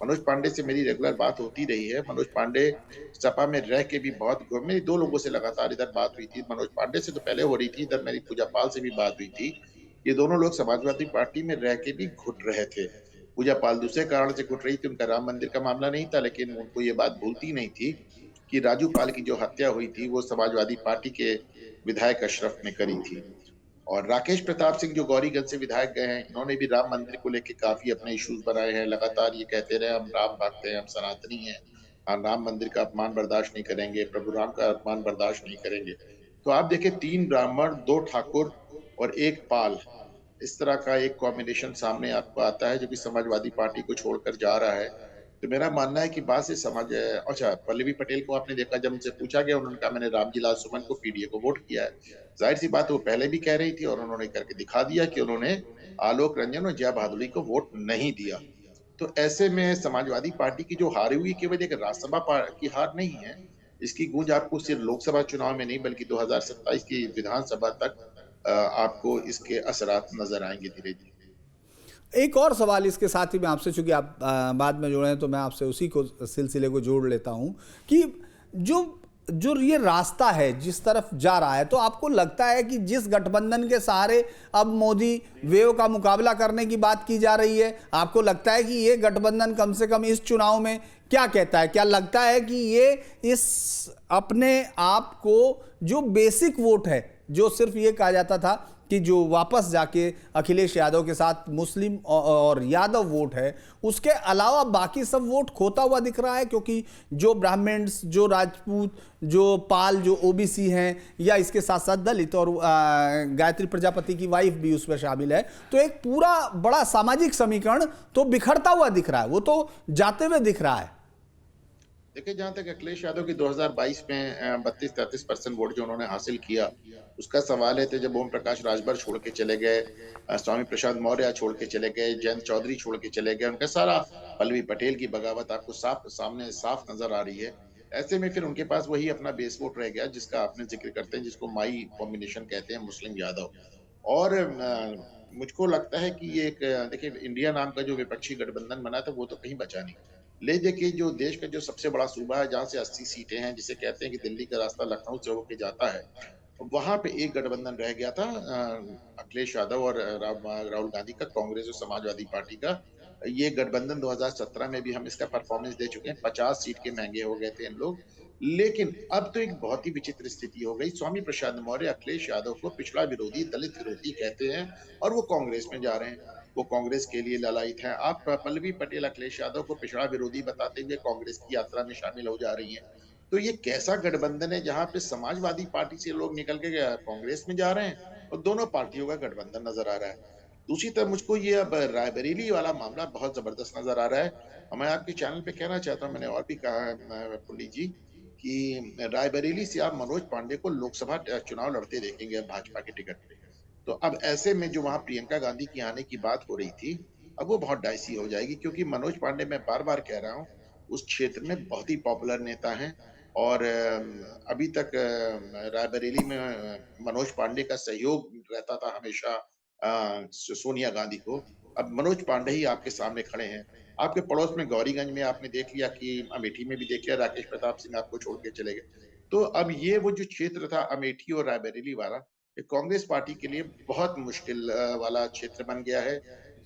मनोज पांडे से मेरी रेगुलर बात होती रही है। मनोज पांडे सपा में रह के भी बहुत, मेरी 2 लोगों से लगातार इधर बात हुई थी। मनोज पांडे से तो पहले हो रही थी, इधर मेरी पूजा पाल से भी बात हुई थी। ये दोनों लोग समाजवादी पार्टी में रह के भी घुट रहे थे। पूजा पाल दूसरे कारण से घुट रही थी, उनका राम मंदिर का मामला नहीं था, लेकिन उनको ये बात भूलती नहीं थी कि राजू पाल की जो हत्या हुई थी वो समाजवादी पार्टी के विधायक अशरफ ने करी थी। और राकेश प्रताप सिंह जो गौरीगंज से विधायक गए हैं, इन्होंने भी राम मंदिर को लेकर काफी अपने इश्यूज बनाए हैं। लगातार ये कहते रहे हम राम भक्त हैं, हम सनातनी हैं, हम राम मंदिर का अपमान बर्दाश्त नहीं करेंगे, प्रभु राम का अपमान बर्दाश्त नहीं करेंगे। तो आप देखें 3 ब्राह्मण, 2 ठाकुर और 1 पाल, इस तरह का एक कॉम्बिनेशन सामने आपको आता है जो कि समाजवादी पार्टी को छोड़कर जा रहा है। तो मेरा मानना है कि बात से समाज, अच्छा पल्लवी पटेल को आपने देखा, जब उनसे पूछा गया उन्होंने कहा मैंने रामजीलाल सुमन को पीडीए को वोट किया है। जाहिर सी बात वो पहले भी कह रही थी और उन्होंने करके दिखा दिया कि उन्होंने आलोक रंजन और जया बहादुरी को वोट नहीं दिया। तो ऐसे में समाजवादी पार्टी की जो हारी हुई केवल एक राज्यसभा की हार नहीं है, इसकी गूंज आपको सिर्फ लोकसभा चुनाव में नहीं बल्कि 2027 की विधानसभा तक आपको इसके असरात नजर आएंगे धीरे धीरे। एक और सवाल इसके साथ ही मैं आपसे, चूंकि आप बाद में जुड़े हैं तो मैं आपसे उसी को सिलसिले को जोड़ लेता हूं कि जो ये रास्ता है जिस तरफ जा रहा है, तो आपको लगता है कि जिस गठबंधन के सहारे अब मोदी वेव का मुकाबला करने की बात की जा रही है, आपको लगता है कि ये गठबंधन कम से कम इस चुनाव में क्या कहता है? क्या लगता है कि ये इस अपने आप को जो बेसिक वोट है, जो सिर्फ ये कहा जाता था कि जो वापस जाके अखिलेश यादव के साथ मुस्लिम और यादव वोट है, उसके अलावा बाकी सब वोट खोता हुआ दिख रहा है? क्योंकि जो ब्राह्मण्स, जो राजपूत, जो पाल, जो ओबीसी हैं, या इसके साथ साथ दलित और गायत्री प्रजापति की वाइफ भी उसमें शामिल है, तो एक पूरा बड़ा सामाजिक समीकरण तो बिखरता हुआ दिख रहा है, वो तो जाते हुए दिख रहा है। देखिए, जहां तक अखिलेश यादव की 2022 में 32-33% वोट जो उन्होंने हासिल किया, उसका सवाल है तो जब ओम प्रकाश राजभर छोड़ के चले गए, स्वामी प्रसाद मौर्य छोड़ के चले गए, जयंत चौधरी छोड़ के चले गए, उनका सारा, पल्लवी पटेल की बगावत आपको सामने साफ नजर आ रही है। ऐसे में फिर उनके पास वही अपना बेस वोट रह गया जिसका आपने जिक्र करते हैं, जिसको माई कॉम्बिनेशन कहते हैं, मुस्लिम यादव। और मुझको लगता है कि ये एक, देखिए इंडिया नाम का जो विपक्षी गठबंधन बना था वो तो कहीं बचा नहीं। ले देखिए, जो देश का जो सबसे बड़ा सूबा है जहाँ से 80 सीटें हैं, जिसे कहते हैं कि दिल्ली का रास्ता लखनऊ से होके जाता है, वहां पे एक गठबंधन रह गया था अखिलेश यादव और राहुल गांधी का, कांग्रेस और समाजवादी पार्टी का। ये गठबंधन 2017 में भी हम इसका परफॉर्मेंस दे चुके हैं, 50 सीट के महंगे हो गए थे इन लोग। लेकिन अब तो एक बहुत ही विचित्र स्थिति हो गई। स्वामी प्रसाद मौर्य अखिलेश यादव को पिछड़ा विरोधी, दलित विरोधी कहते हैं और वो कांग्रेस में जा रहे हैं, वो कांग्रेस के लिए ललायित हैं। आप पल्लवी पटेल अखिलेश यादव को पिछड़ा विरोधी बताते हुए कांग्रेस की यात्रा में शामिल हो जा रही हैं। तो ये कैसा गठबंधन है जहां पे समाजवादी पार्टी से लोग निकल के कांग्रेस में जा रहे हैं और दोनों पार्टियों का गठबंधन नजर आ रहा है। दूसरी तरफ मुझको ये अब रायबरेली वाला मामला बहुत जबरदस्त नजर आ रहा है। मैं आपके चैनल पे कहना चाहता हूँ, मैंने और भी कहा है पंडित जी, कि रायबरेली से आप मनोज पांडे को लोकसभा चुनाव लड़ते देखेंगे भाजपा के टिकट पे। तो अब ऐसे में जो वहां प्रियंका गांधी की आने की बात हो रही थी, अब वो बहुत डाइसी हो जाएगी, क्योंकि मनोज पांडे, मैं बार बार कह रहा हूँ, उस क्षेत्र में बहुत ही पॉपुलर नेता हैं। और अभी तक रायबरेली में मनोज पांडे का सहयोग रहता था हमेशा सोनिया गांधी को। अब मनोज पांडे ही आपके सामने खड़े हैं। आपके पड़ोस में गौरीगंज में आपने देख लिया, कि अमेठी में भी देख लिया, राकेश प्रताप सिंह आपको छोड़ के चले गए। तो अब ये वो जो क्षेत्र था अमेठी और रायबरेली वाला, कांग्रेस पार्टी के लिए बहुत मुश्किल वाला क्षेत्र बन गया है।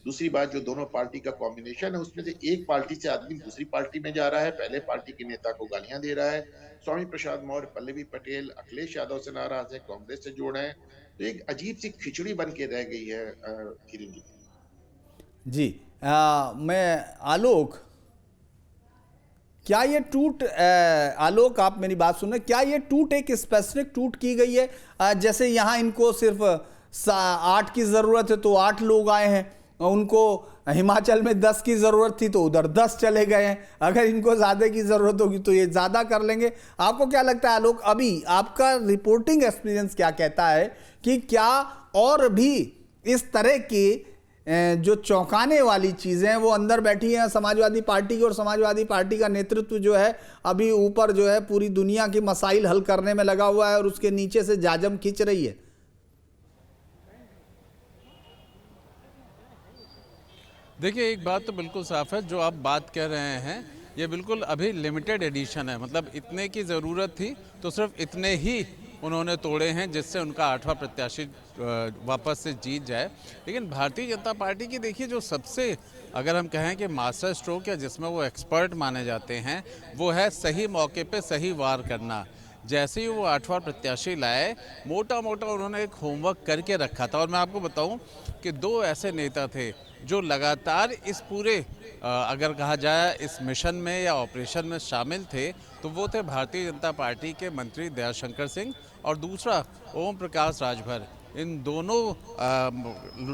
दूसरी बात, जो दोनों पार्टी का कॉम्बिनेशन है, उसमें से एक पार्टी से आदमी दूसरी पार्टी में जा रहा है, पहले पार्टी के नेता को गालियां दे रहा है। स्वामी प्रसाद मौर्य, पल्लवी पटेल अखिलेश यादव से नाराज है, कांग्रेस से जोड़ है। तो एक अजीब सी खिचड़ी बन के रह गई है धीरे जी। मैं आलोक, क्या ये टूट, आलोक आप मेरी बात सुन रहे, क्या ये टूट एक स्पेसिफिक टूट की गई है? जैसे यहाँ इनको सिर्फ 8 की ज़रूरत है तो 8 लोग आए हैं, उनको हिमाचल में 10 की ज़रूरत थी तो उधर 10 चले गए हैं, अगर इनको ज़्यादा की ज़रूरत होगी तो ये ज़्यादा कर लेंगे। आपको क्या लगता है आलोक, अभी आपका रिपोर्टिंग एक्सपीरियंस क्या कहता है कि क्या और भी इस तरह की जो चौंकाने वाली चीज़ें हैं वो अंदर बैठी हैं समाजवादी पार्टी की, और समाजवादी पार्टी का नेतृत्व जो है अभी ऊपर जो है पूरी दुनिया की मसाइल हल करने में लगा हुआ है और उसके नीचे से जाजम खींच रही है। देखिए, एक बात तो बिल्कुल साफ है, जो आप बात कह रहे हैं ये बिल्कुल अभी लिमिटेड एडिशन है। मतलब इतने की ज़रूरत थी तो सिर्फ इतने ही उन्होंने तोड़े हैं जिससे उनका 8वां प्रत्याशी वापस से जीत जाए। लेकिन भारतीय जनता पार्टी की देखिए, जो सबसे अगर हम कहें कि मास्टर स्ट्रोक या जिसमें वो एक्सपर्ट माने जाते हैं, वो है सही मौके पे सही वार करना। जैसे ही वो 8वां प्रत्याशी लाए, मोटा मोटा उन्होंने एक होमवर्क करके रखा था। और मैं आपको बताऊं कि 2 ऐसे नेता थे जो लगातार इस पूरे अगर कहा जाए इस मिशन में या ऑपरेशन में शामिल थे, तो वो थे भारतीय जनता पार्टी के मंत्री दयाशंकर सिंह और दूसरा ओम प्रकाश राजभर। इन दोनों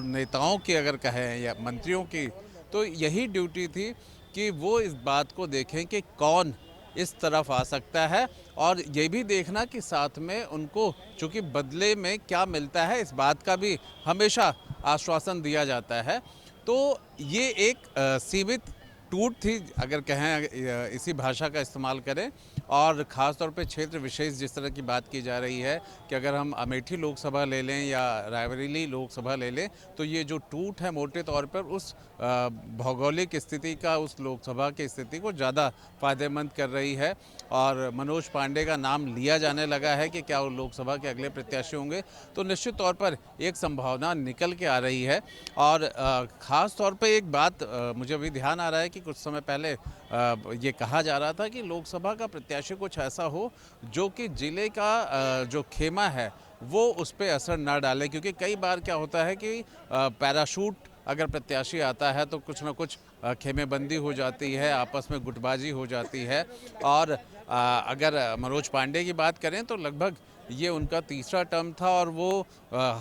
नेताओं की अगर कहें या मंत्रियों की, तो यही ड्यूटी थी कि वो इस बात को देखें कि कौन इस तरफ आ सकता है, और ये भी देखना कि साथ में उनको चूँकि बदले में क्या मिलता है इस बात का भी हमेशा आश्वासन दिया जाता है। तो ये एक सीमित टूट थी अगर कहें, इसी भाषा का इस्तेमाल करें। और ख़ास तौर पे क्षेत्र विशेष जिस तरह की बात की जा रही है कि अगर हम अमेठी लोकसभा ले लें या रायबरेली लोकसभा ले लें, तो ये जो टूट है मोटे तौर पर उस भौगोलिक स्थिति का, उस लोकसभा की स्थिति को ज़्यादा फ़ायदेमंद कर रही है। और मनोज पांडे का नाम लिया जाने लगा है कि क्या वो लोकसभा के अगले प्रत्याशी होंगे, तो निश्चित तौर पर एक संभावना निकल के आ रही है। और ख़ास तौर पर एक बात मुझे अभी ध्यान आ रहा है कि कुछ समय पहले ये कहा जा रहा था कि लोकसभा का प्रत्याशी कुछ ऐसा हो जो कि जिले का जो खेमा है वो उस पर असर न डाले, क्योंकि कई बार क्या होता है कि पैराशूट अगर प्रत्याशी आता है तो कुछ ना कुछ खेमेबंदी हो जाती है, आपस में गुटबाजी हो जाती है। और अगर मनोज पांडे की बात करें तो लगभग ये उनका 3रा टर्म था और वो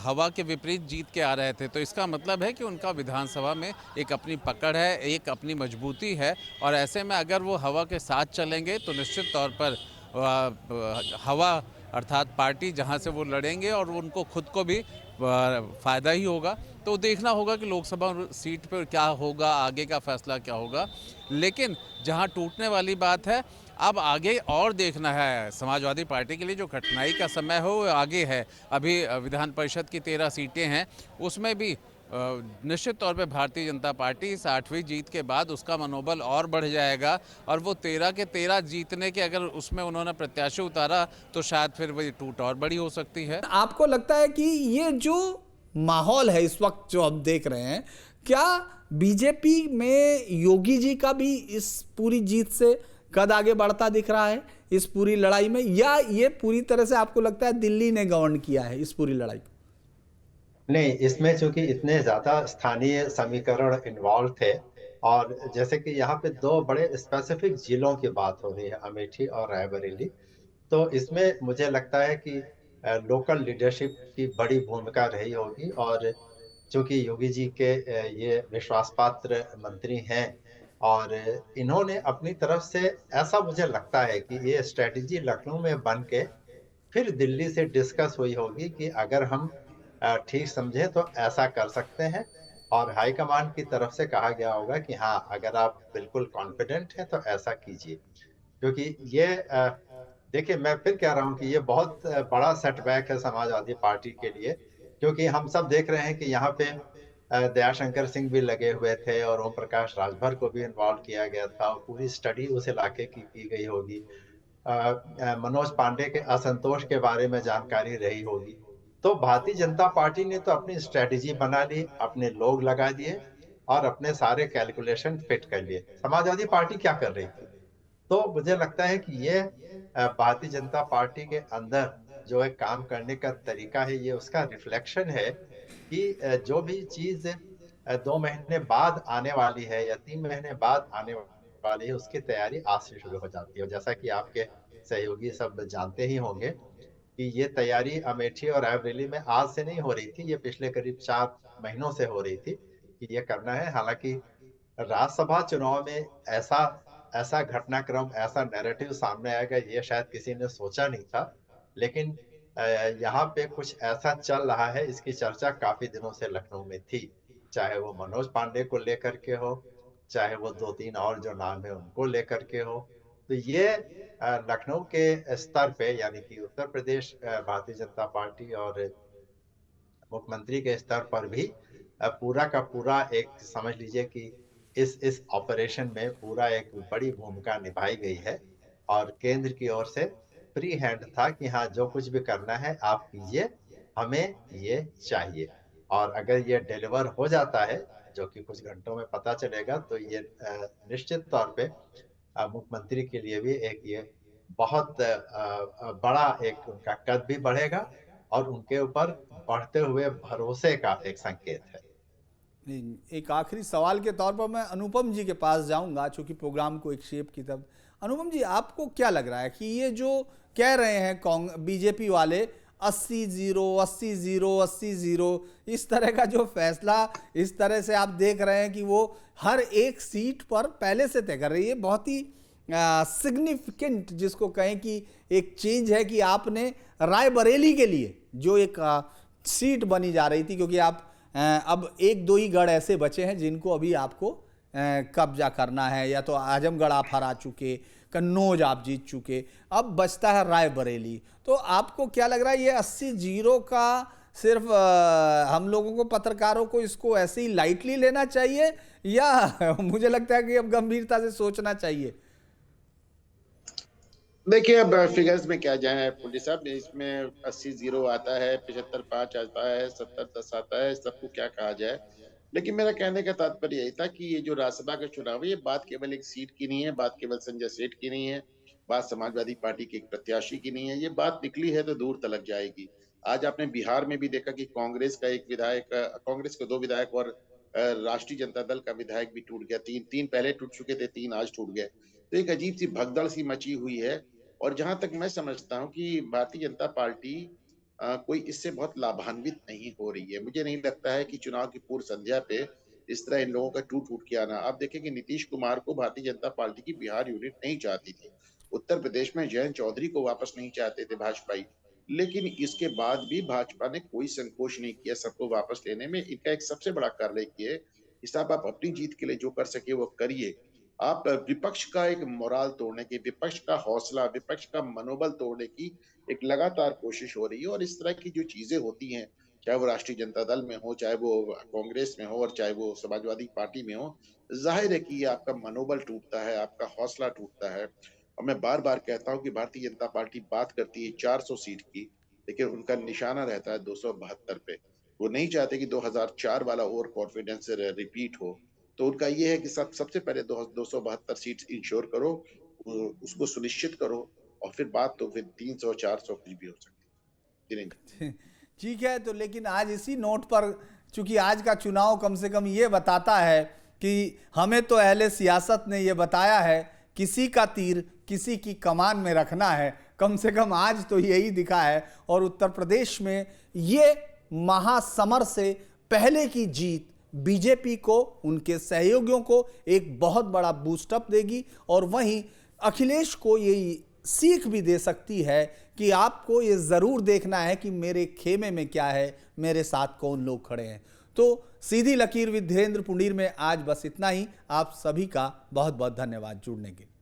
हवा के विपरीत जीत के आ रहे थे। तो इसका मतलब है कि उनका विधानसभा में एक अपनी पकड़ है, एक अपनी मजबूती है, और ऐसे में अगर वो हवा के साथ चलेंगे तो निश्चित तौर पर हवा अर्थात पार्टी जहां से वो लड़ेंगे और उनको खुद को भी फ़ायदा ही होगा। तो देखना होगा कि लोकसभा सीट पर क्या होगा, आगे का फैसला क्या होगा। लेकिन जहां टूटने वाली बात है, अब आगे और देखना है समाजवादी पार्टी के लिए। जो कठिनाई का समय हो वो आगे है। अभी विधान परिषद की 13 सीटें हैं, उसमें भी निश्चित तौर पे भारतीय जनता पार्टी इस 8वीं जीत के बाद उसका मनोबल और बढ़ जाएगा, और वो 13 के 13 जीतने के अगर उसमें उन्होंने प्रत्याशी उतारा तो शायद फिर वही टूट और बड़ी हो सकती है। आपको लगता है कि ये जो माहौल है इस वक्त जो हम देख रहे हैं, क्या बीजेपी में योगी जी का भी इस पूरी जीत से कद आगे बढ़ता दिख रहा है इस पूरी लड़ाई में, या ये पूरी तरह से आपको लगता है दिल्ली ने गवर्न किया है इस पूरी लड़ाई को? नहीं, इसमें चूंकि इतने ज्यादा स्थानीय समीकरण इन्वॉल्व थे, और जैसे कि यहाँ पे 2 बड़े स्पेसिफिक जिलों की बात हो रही है, अमेठी और रायबरेली, तो इसमें मुझे लगता है कि लोकल लीडरशिप की बड़ी भूमिका रही होगी। और चूंकि योगी जी के ये विश्वास पात्र मंत्री हैं, और इन्होंने अपनी तरफ से ऐसा मुझे लगता है कि ये स्ट्रेटजी लखनऊ में बन के फिर दिल्ली से डिस्कस हुई होगी कि अगर हम ठीक समझे तो ऐसा कर सकते हैं, और हाईकमान की तरफ से कहा गया होगा कि हाँ, अगर आप बिल्कुल कॉन्फिडेंट हैं तो ऐसा कीजिए। क्योंकि ये देखिए, मैं फिर कह रहा हूँ कि ये बहुत बड़ा सेटबैक है समाजवादी पार्टी के लिए, क्योंकि हम सब देख रहे हैं कि यहाँ पे दयाशंकर सिंह भी लगे हुए थे और ओम प्रकाश राजभर को भी इन्वॉल्व किया गया था, और पूरी स्टडी उस इलाके की गई होगी। मनोज पांडे के असंतोष के बारे में जानकारी रही होगी। तो भारतीय जनता पार्टी ने तो अपनी स्ट्रेटेजी बना ली, अपने लोग लगा दिए और अपने सारे कैलकुलेशन फिट कर लिए। समाजवादी पार्टी क्या कर रही थी? तो मुझे लगता है कि ये भारतीय जनता पार्टी के अंदर जो है काम करने का तरीका है, ये उसका रिफ्लेक्शन है कि जो भी चीज 2 महीने बाद आने वाली है या 3 महीने बाद आने वाली है, उसकी तैयारी आज से शुरू हो जाती है। जैसा कि आपके सहयोगी सब जानते ही होंगे कि ये तैयारी अमेठी और रायबरेली में आज से नहीं हो रही थी, ये पिछले करीब 4 महीनों से हो रही थी कि ये करना है। हालांकि राज्यसभा चुनाव में ऐसा घटनाक्रम, ऐसा नैरेटिव सामने आएगा, ये शायद किसी ने सोचा नहीं था। लेकिन यहाँ पे कुछ ऐसा चल रहा है, इसकी चर्चा काफी दिनों से लखनऊ में थी, चाहे वो मनोज पांडे को लेकर के हो, चाहे वो 2-3 और जो नाम है उनको लेकर के हो। तो ये लखनऊ के स्तर पे, यानी कि उत्तर प्रदेश भारतीय जनता पार्टी और मुख्यमंत्री के स्तर पर भी पूरा का पूरा एक समझ लीजिए कि इस ऑपरेशन में पूरा एक बड़ी भूमिका निभाई गई है और केंद्र की ओर से फ्री हैंड था कि हाँ, जो कुछ भी करना है आप कीजिए, हमें ये चाहिए। और अगर ये डिलीवर हो जाता है, जो कि कुछ घंटों में पता चलेगा, तो ये निश्चित तौर पे मुख्यमंत्री के लिए भी एक ये बहुत बड़ा एक उनका कद भी बढ़ेगा और उनके ऊपर बढ़ते हुए भरोसे का एक संकेत है। एक आखिरी सवाल के तौर पर मैं अनुपम जी के पास जाऊंगा, चूंकि प्रोग्राम को एक शेप की तरफ। अनुपम जी, आपको क्या लग रहा है कि ये जो कह रहे हैं बीजेपी वाले 80-0, 80-0, 80-0, इस तरह का जो फैसला इस तरह से आप देख रहे हैं कि वो हर एक सीट पर पहले से तय कर रही है, बहुत ही सिग्निफिकेंट जिसको कहें कि एक चेंज है कि आपने रायबरेली के लिए जो एक सीट बनी जा रही थी, क्योंकि आप अब 1-2 ही गढ़ ऐसे बचे हैं जिनको अभी आपको कब्जा करना है, या तो आजमगढ़ आप हरा चुके, कन्नौज आप जीत चुके, अब बचता है रायबरेली। तो आपको क्या लग रहा है, ये 80-0 का सिर्फ हम लोगों को, पत्रकारों को इसको ऐसे ही लाइटली लेना चाहिए, या मुझे लगता है कि अब गंभीरता से सोचना चाहिए? देखिए, अब फिगर्स में क्या जाए पुलिस साहब, इसमें 80-0 आता है, 75-5 आता है, 70-10 आता है, सबको क्या कहा जाए। लेकिन मेरा कहने का तात्पर्य यही था कि ये जो राज्यसभा का चुनाव है, ये बात केवल एक सीट की नहीं है, बात केवल संजय सेठ की नहीं है, बात समाजवादी पार्टी के एक प्रत्याशी की नहीं है, ये बात निकली है तो दूर तलक जाएगी। आज आपने बिहार में भी देखा कि कांग्रेस का एक विधायक, कांग्रेस के 2 विधायक और राष्ट्रीय जनता दल का विधायक भी टूट गया। 3 पहले टूट चुके थे, 3 आज टूट गए। तो एक अजीब सी भगदड़ सी मची हुई है। और जहां तक मैं समझता हूं कि भारतीय जनता पार्टी कोई इससे बहुत लाभान्वित नहीं हो रही है। मुझे नहीं लगता है कि चुनाव की पूर्व संध्या पे इस तरह इन लोगों का टूट के आना। आप देखें कि नीतीश कुमार को भारतीय जनता पार्टी की बिहार यूनिट नहीं चाहती थी, उत्तर प्रदेश में जयंत चौधरी को वापस नहीं चाहते थे भाजपाई, लेकिन इसके बाद भी भाजपा ने कोई संकोच नहीं किया सबको वापस लेने में। इनका एक सबसे बड़ा कार्य ये है कि साहब, आप अपनी जीत के लिए जो कर सके वो करिए। आप विपक्ष का एक मोराल तोड़ने की, विपक्ष का हौसला, विपक्ष का मनोबल तोड़ने की एक लगातार कोशिश हो रही है। और इस तरह की जो चीजें होती हैं, चाहे वो राष्ट्रीय जनता दल में हो, चाहे वो कांग्रेस में हो और चाहे वो समाजवादी पार्टी में हो, जाहिर है कि आपका मनोबल टूटता है, आपका हौसला टूटता है। और मैं बार बार कहता हूँ कि भारतीय जनता पार्टी बात करती है 400 सीट की, लेकिन उनका निशाना रहता है 272 पे। वो नहीं चाहते कि 2004 वाला ओवर कॉन्फिडेंस रिपीट हो। तो उनका ये है कि सबसे पहले 272 सीट इंश्योर करो, उसको सुनिश्चित करो, और फिर बात तो फिर 300-400 कुछ भी हो सकती है। ठीक है, तो लेकिन आज इसी नोट पर, चूंकि आज का चुनाव कम से कम ये बताता है कि हमें तो अहले सियासत ने ये बताया है, किसी का तीर किसी की कमान में रखना है, कम से कम आज तो यही दिखा है। और उत्तर प्रदेश में ये महासमर से पहले की जीत बीजेपी को, उनके सहयोगियों को एक बहुत बड़ा बूस्टअप देगी, और वहीं अखिलेश को ये सीख भी दे सकती है कि आपको ये ज़रूर देखना है कि मेरे खेमे में क्या है, मेरे साथ कौन लोग खड़े हैं। तो सीधी लकीर विद धीरेन्द्र पुंडीर में आज बस इतना ही। आप सभी का बहुत बहुत धन्यवाद जुड़ने के लिए।